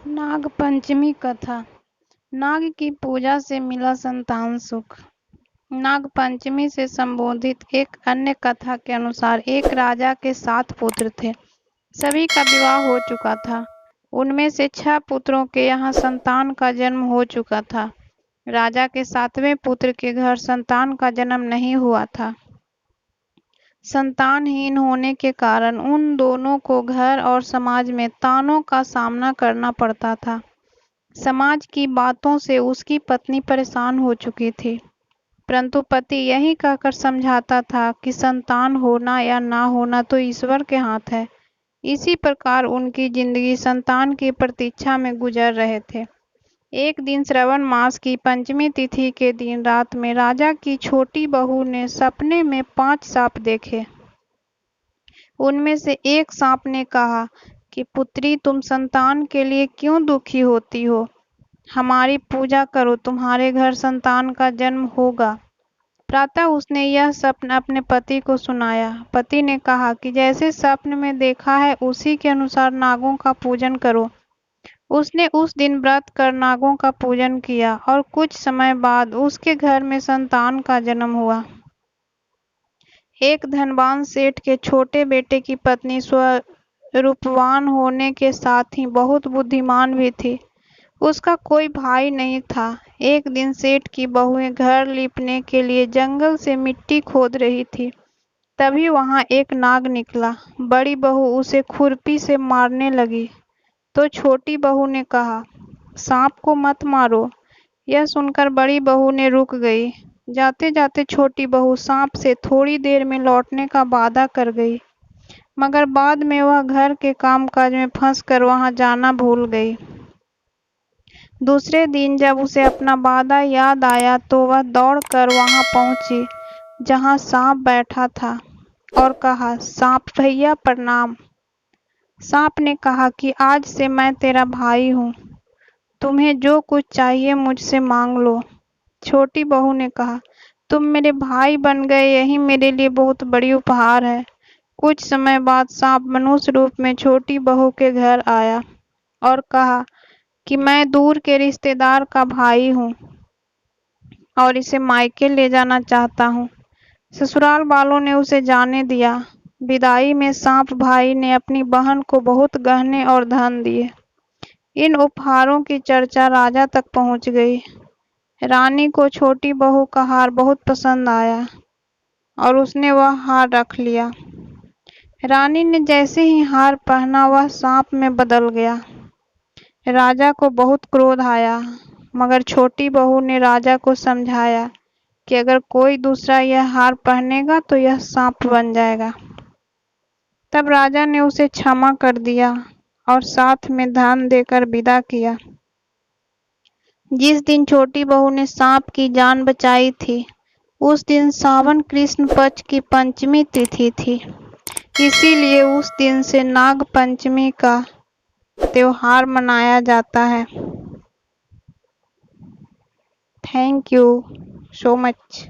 नाग पंचमी कथा। नाग की पूजा से मिला संतान सुख। नाग पंचमी से संबोधित एक अन्य कथा के अनुसार एक राजा के 7 पुत्र थे। सभी का विवाह हो चुका था। उनमें से 6 पुत्रों के यहाँ संतान का जन्म हो चुका था। राजा के 7वें पुत्र के घर संतान का जन्म नहीं हुआ था। संतानहीन होने के कारण उन दोनों को घर और समाज में तानों का सामना करना पड़ता था। समाज की बातों से उसकी पत्नी परेशान हो चुकी थी, परंतु पति यही कहकर समझाता था कि संतान होना या ना होना तो ईश्वर के हाथ है। इसी प्रकार उनकी जिंदगी संतान की प्रतीक्षा में गुजर रहे थे। एक दिन श्रावण मास की पंचमी तिथि के दिन रात में राजा की छोटी बहू ने सपने में 5 सांप देखे। उनमें से एक सांप ने कहा कि पुत्री, तुम संतान के लिए क्यों दुखी होती हो? हमारी पूजा करो, तुम्हारे घर संतान का जन्म होगा। प्रातः उसने यह स्वप्न अपने पति को सुनाया। पति ने कहा कि जैसे स्वप्न में देखा है उसी के अनुसार नागों का पूजन करो। उसने उस दिन व्रत कर नागों का पूजन किया और कुछ समय बाद उसके घर में संतान का जन्म हुआ। एक धनवान सेठ के छोटे बेटे की पत्नी स्वरूपवान होने के साथ ही बहुत बुद्धिमान भी थी। उसका कोई भाई नहीं था। एक दिन सेठ की बहुएं घर लीपने के लिए जंगल से मिट्टी खोद रही थी। तभी वहां एक नाग निकला। बड़ी बहू उसे खुरपी से मारने लगी तो छोटी बहू ने कहा, सांप को मत मारो। यह सुनकर बड़ी बहू ने रुक गई। जाते जाते छोटी बहू सांप से थोड़ी देर में लौटने का वादा कर गई, मगर बाद में वह घर के कामकाज में फंसकर वहां जाना भूल गई। दूसरे दिन जब उसे अपना वादा याद आया तो वह दौड़कर वहां पहुंची जहां सांप बैठा था और कहा, सांप भैया प्रणाम। सांप ने कहा कि आज से मैं तेरा भाई हूँ, तुम्हें जो कुछ चाहिए मुझसे मांग लो। छोटी बहू ने कहा, तुम मेरे भाई बन गए, यही मेरे लिए बहुत बड़ी उपहार है। कुछ समय बाद सांप मनुष्य रूप में छोटी बहू के घर आया और कहा कि मैं दूर के रिश्तेदार का भाई हूँ और इसे मायके ले जाना चाहता हूँ। ससुराल वालों ने उसे जाने दिया। विदाई में सांप भाई ने अपनी बहन को बहुत गहने और धन दिए। इन उपहारों की चर्चा राजा तक पहुंच गई। रानी को छोटी बहू का हार बहुत पसंद आया और उसने वह हार रख लिया। रानी ने जैसे ही हार पहना वह सांप में बदल गया। राजा को बहुत क्रोध आया, मगर छोटी बहू ने राजा को समझाया कि अगर कोई दूसरा यह हार पहनेगा तो यह सांप बन जाएगा। तब राजा ने उसे क्षमा कर दिया और साथ में धन देकर विदा किया। जिस दिन छोटी बहू ने सांप की जान बचाई थी उस दिन सावन कृष्ण पक्ष की पंचमी तिथि थी। इसीलिए उस दिन से नाग पंचमी का त्योहार मनाया जाता है। Thank you so much.